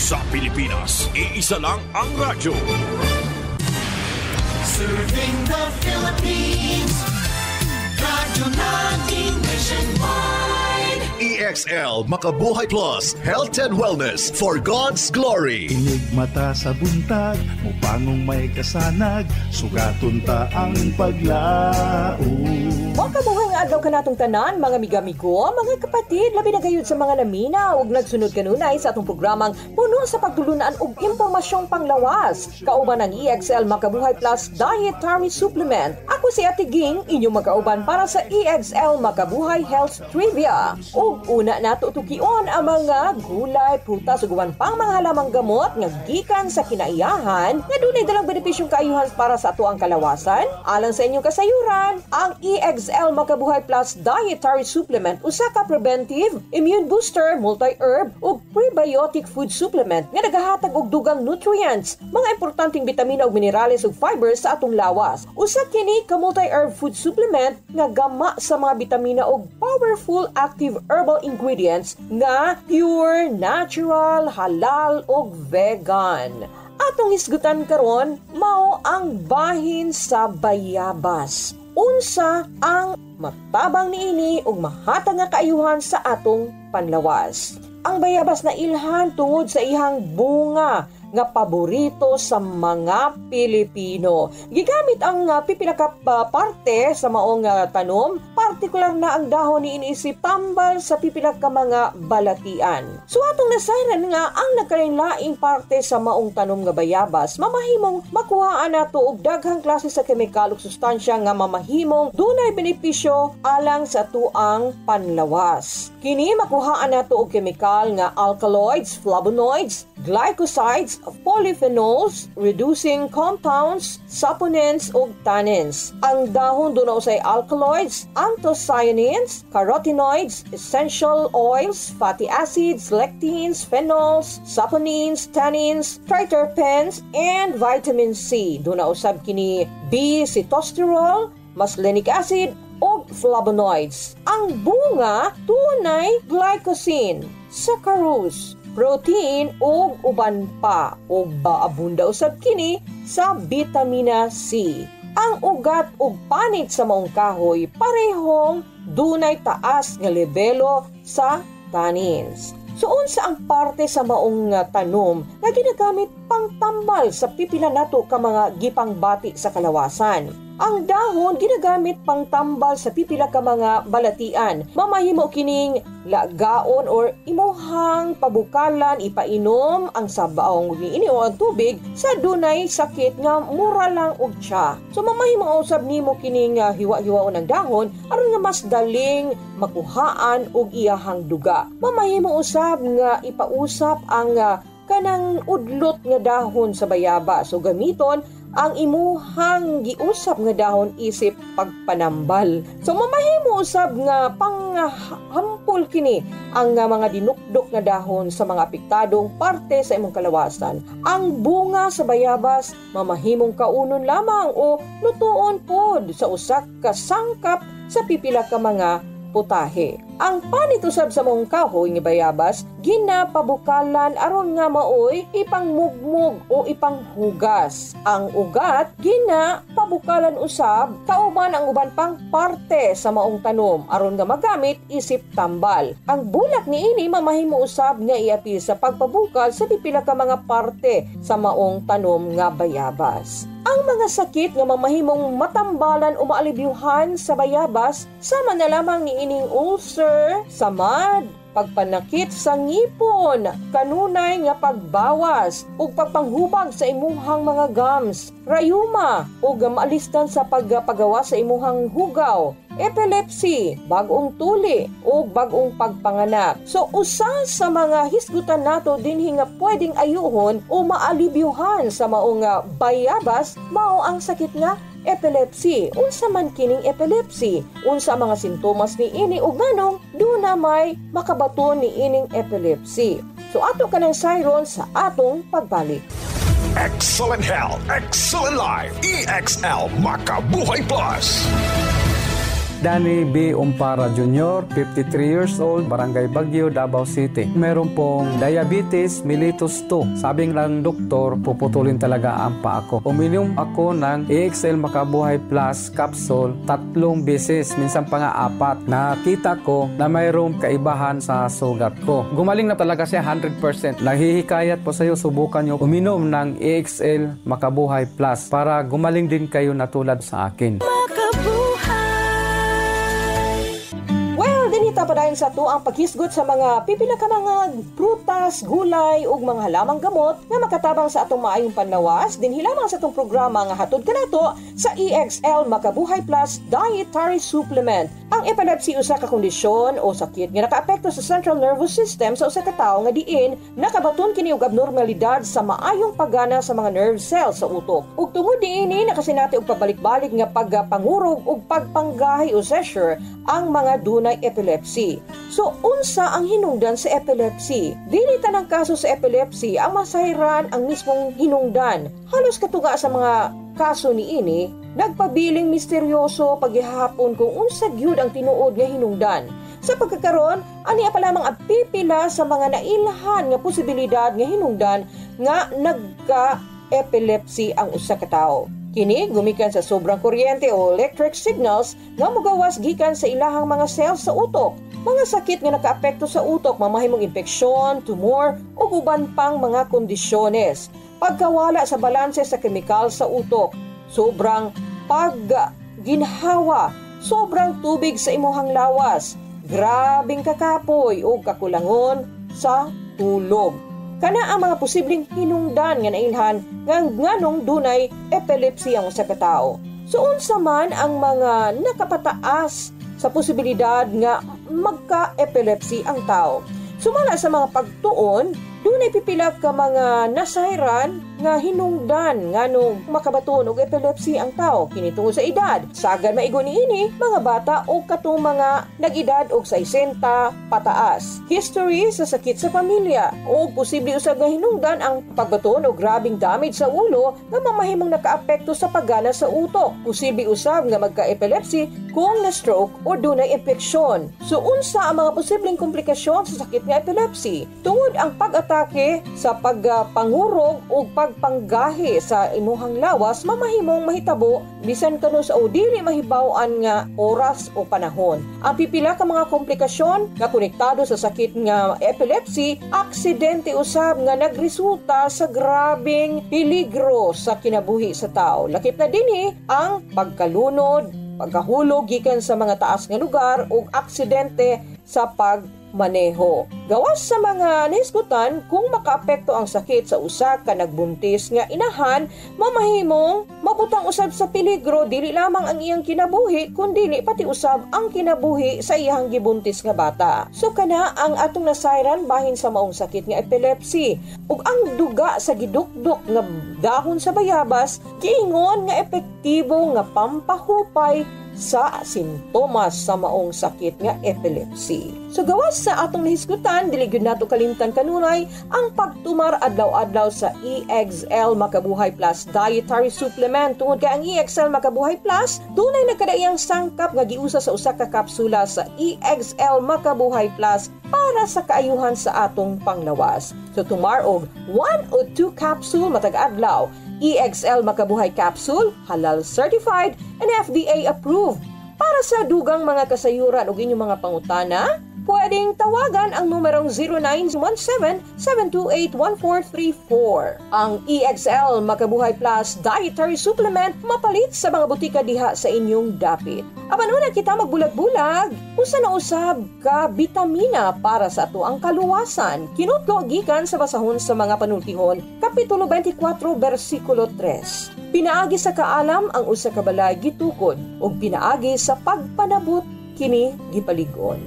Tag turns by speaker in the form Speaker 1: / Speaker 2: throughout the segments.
Speaker 1: Sa Pilipinas, iisa lang ang radyo.
Speaker 2: Serving the Philippines, radyo natin nationwide.
Speaker 3: EXL Makabuhay Plus, Health and Wellness for God's Glory.
Speaker 4: Inig mata sa buntag, mupangong may kasanag, sugaton ta ang paglaom.
Speaker 5: Makabuhay nga adlaw ka natong tanan, mga amigo, mga kapatid, labi na gayud sa mga namina ug nagsunod kanunay sa atong programang puno sa pagtulunan og impormasyong panglawas. Kauban ang EXL Makabuhay Plus Dietary Supplement. Ako si Ate Ging, inyong magkauban para sa EXL Makabuhay Health Trivia. Ug una nato tukion ang mga gulay, prutas ug uban pang mga halamang gamot nga gikan sa kinaiyahan nga dunay dalang benepisyong kaayuhan para sa ato ang kalawasan. Alang sa inyong kasayuran, ang EXL Makabuhay Plus Dietary Supplement usa ka preventive, immune booster, multi-herb ug prebiotic food supplement nga nagahatag og dugang nutrients, mga importanteng bitamina ug minerales ug fibers sa atong lawas. Usa kini ka multi-herb food supplement nga gama sa mga bitamina ug powerful active herbal ingredients nga pure, natural, halal ug vegan. Atong hisgutan karon mao ang bahin sa bayabas. Unsa ang matabang niini ug mahatag nga kaayuhan sa atong panlawas. Ang bayabas na ilhan tungod sa ihang bunga nga paborito sa mga Pilipino. Gigamit ang pipila ka parte sa maong tanom, partikular na ang dahon ni iniisip tambal sa pipila ka mga balatian. So atong nasayran nga ang nagkalain-laing parte sa maong tanom nga bayabas, mamahimong makuhaan nato og daghang klase sa kemikal ug sustansya nga mamahimong dunay benepisyo alang sa tuang panlawas. Kini makuhaan nato og kemikal nga alkaloids, flavonoids, glycosides, polyphenols, reducing compounds, saponins ug tannins. Ang dahon duna usay alkaloids, anthocyanins, carotenoids, essential oils, fatty acids, lectins, phenols, saponins, tannins, triterpenes, and vitamin C. Duna usab kini B-sitosterol, muscarinic acid ug flavonoids. Ang bunga tunay glycosin, saccharose, protein ug uban pa ug abunda usab kini sa vitamina C. Ang ugat ug panit sa maong kahoy parehong dunay taas nga lebelo sa tannins. So unsa ang parte sa maong tanom nga ginagamit pangtambal sa pipila nato ka mga gipangbati sa kalawasan? Ang dahon ginagamit pangtambal sa pipila ka mga balatian. Mamahimo kining lagaon or imuhang pabukalan, ipainom ang sabaong niini o ang tubig sa dunay sakit nga mura lang og tiya. So mamahimo usab nimo kining hiwa-hiwaon ang dahon aron nga mas daling makuhaan og iyahang duga. Mamahimo usab nga ipausap ang kanang udlot nga dahon sa bayabas. So gamiton ang imuhang giusap nga dahon isip pagpanambal. So mamahimo usab nga panghampol kini ang mga dinukdok nga dahon sa mga apektadong parte sa imong kalawasan. Ang bunga sa bayabas mamahimong kaunon lamang o lutuon pod sa usa ka sangkap sa pipila ka mga putahe. Ang panit usab sa mong kahoy nga bayabas ginapabukalan aron nga maoy ipangmugmog o ipanghugas. Ang ugat ginapabukalan usab kauban ang uban pang parte sa maong tanom aron nga magamit isip tambal. Ang bulak niini mamahimo usab nga iapi sa pagpabukal sa pipila ka mga parte sa maong tanom nga bayabas. Ang mga sakit nga mamahimong matambalan o maalibyuhan sa bayabas sama na lamang niining ulcer, samad, pagpanakit sa ngipon, kanunay nga pagbawas ug pagpanghubag sa imuhang mga gums, rayuma ug maalistan sa pagpagawa sa imuhang hugaw, epilepsy, bagong tuli ug bagong pagpanganak. So usa sa mga hisgutan nato dinhi nga pwedeng ayuhon o maalibyuhan sa maong bayabas mao ang sakit nga epilepsy. Unsa man kining epilepsy? Unsa mga sintomas ni ini ug nganong duna may makabaton ni ining epilepsy? So ato kanang sayron sa atong pagbalik.
Speaker 1: Excellent health, excellent life. EXL Makabuhay Plus.
Speaker 6: Danny B. Umpara Jr., 53 years old, Barangay Baguio, Davao City. Meron pong diabetes mellitus 2. Sabi ng doktor, puputulin talaga ang paa ko. Uminom ako ng EXL Makabuhay Plus capsule 3 beses, minsan pa nga 4. Nakita ko na mayroong kaibahan sa sugat ko. Gumaling na talaga siya 100%. Nahihikayat po sa iyo, subukan nyo uminom ng EXL Makabuhay Plus para gumaling din kayo na tulad sa akin.
Speaker 5: Dinita pa dahil sa to ang paghisgot sa mga pipila ka mga prutas, gulay ug mga halamang gamot nga makatabang sa atong maayong panlawas dinhi lamang sa atong programa nga hatod kanato sa EXL Makabuhay Plus Dietary Supplement. Ang epilepsy usa ka kondisyon o sakit nga nakaapekto sa central nervous system sa usa ka tawo nga diin nakabaton kini og abnormalidad sa maayong paggana sa mga nerve cells sa utok. Ug tungod diini nakasinati og pabalik-balik nga pagpangurog ug pagpanggahi o seizure ang mga dunay epilepsy. So, unsa ang hinungdan sa epilepsy? Dili tanang kaso sa epilepsy ang masayran ang mismong hinungdan. Halos katuga sa mga kaso niini, nagpabiling misteryoso paghihapon kung unsa gyud ang tinuod nga hinungdan. Sa pagkakaroon, ani pa lamang ang pipila sa mga nailhan nga posibilidad nga hinungdan nga nagka-epilepsy ang usa ka tawo. Kini gumikan sa sobrang kuryente o electric signals nga mogawas gikan sa ilahang mga cells sa utok. Mga sakit nga nakaapekto sa utok, mamahimong infeksyon, tumor o uban pang mga kondisyones. Pagkawala sa balanse sa kemikal sa utok, sobrang pagginhawa, sobrang tubig sa imuhang lawas, grabing kakapoy o kakulangon sa tulog. Kana ang mga posibleng hinungdan nga nailhan nga nganong dunay epilepsy ang usa ka tawo. So unsa man ang mga nakapataas sa posibilidad nga magka-epilepsy ang tawo? Sumala sa mga pagtuon, dunay pipila ka mga nasayran nga hinungdan nganong makabaton og epilepsy ang tawo kini tungod sa edad. Sagad maigo niini mga bata o katong mga nag-edad og 60 pataas. History sa sakit sa pamilya o posible usab nga hinungdan ang pagbaton o grabing damage sa ulo nga mamahimong nakaapekto sa paggana sa utok. Posible usab nga magka-epilepsy kung na-stroke o dunay infeksyon. So unsa ang mga posibleng komplikasyon sa sakit nga epilepsy? Tungod ang pag-atake sa pagpangurog o pagpanggahi sa imuhang lawas, mamahimong mahitabo bisan kano sa o dili mahibaw-an nga oras o panahon. Ang pipila ka mga komplikasyon nga konektado sa sakit nga epilepsy, aksidente usab nga nagresulta sa grabing peligro sa kinabuhi sa tao. Lakip na dinhi ang pagkalunod, pagkahulog gikan sa mga taas nga lugar ug aksidente sa pagmaneho. Gawas sa mga nahisgutan, kung makaapekto ang sakit sa usa ka nagbuntis nga inahan, mamahimong mabutang usab sa peligro dili lamang ang iyang kinabuhi kundi pati usab ang kinabuhi sa iyang gibuntis nga bata. So kana ang atong nasayran bahin sa maong sakit nga epilepsy. Ug ang duga sa gidukdok nga dahon sa bayabas giingon nga epektibo nga pampahupay sa sintomas sa maong sakit nga epilepsy. So gawas sa atong nahisgutan, dili gyud nato kalimtan kanunay ang pagtumar adlaw-adlaw sa EXL Makabuhay Plus Dietary Supplement. Tungod kay ang EXL Makabuhay Plus dunay nagkadaiyang sangkap nga giusa sa usa ka kapsula sa EXL Makabuhay Plus para sa kaayuhan sa atong panglawas. So tumar og 1 o 2 capsule matag adlaw. EXL Makabuhay Capsule, halal certified and FDA approved. Para sa dugang mga kasayuran o inyong mga pangutana, pwedeng tawagan ang numerong 0917-728-1434. Ang EXL Makabuhay Plus Dietary Supplement mapalit sa mga butika diha sa inyong dapit. Apan una kita magbulag-bulag, usa na usab ka bitamina para sa ato ang kaluwasan. Kinutlo gikan sa basahon sa mga panultihon, Kapitulo 24, versikulo 3. Pinaagi sa kaalam ang usa ka balay gitukod, ug pinaagi sa pagpanabot kini gipaligon.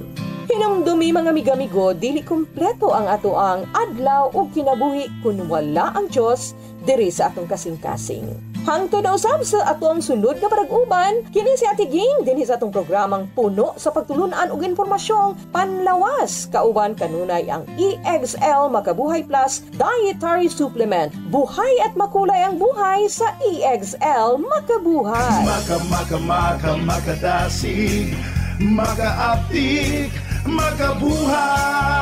Speaker 5: Hinumdumi mga amigo, dili kompleto ang ato ang adlaw ug kinabuhi kun wala ang Dios diri sa atong kasing-kasing. Hangtod na usab sa atong sunod nga parag-uban, kini si Ate Ging dinhi sa atong programang puno sa pagtulunan og impormasyong panlawas. Kauban kanunay ang EXL Makabuhay Plus Dietary Supplement. Buhay at makulay ang buhay sa EXL Makabuhay.
Speaker 4: Makadasig, makaaptik, makabuhay.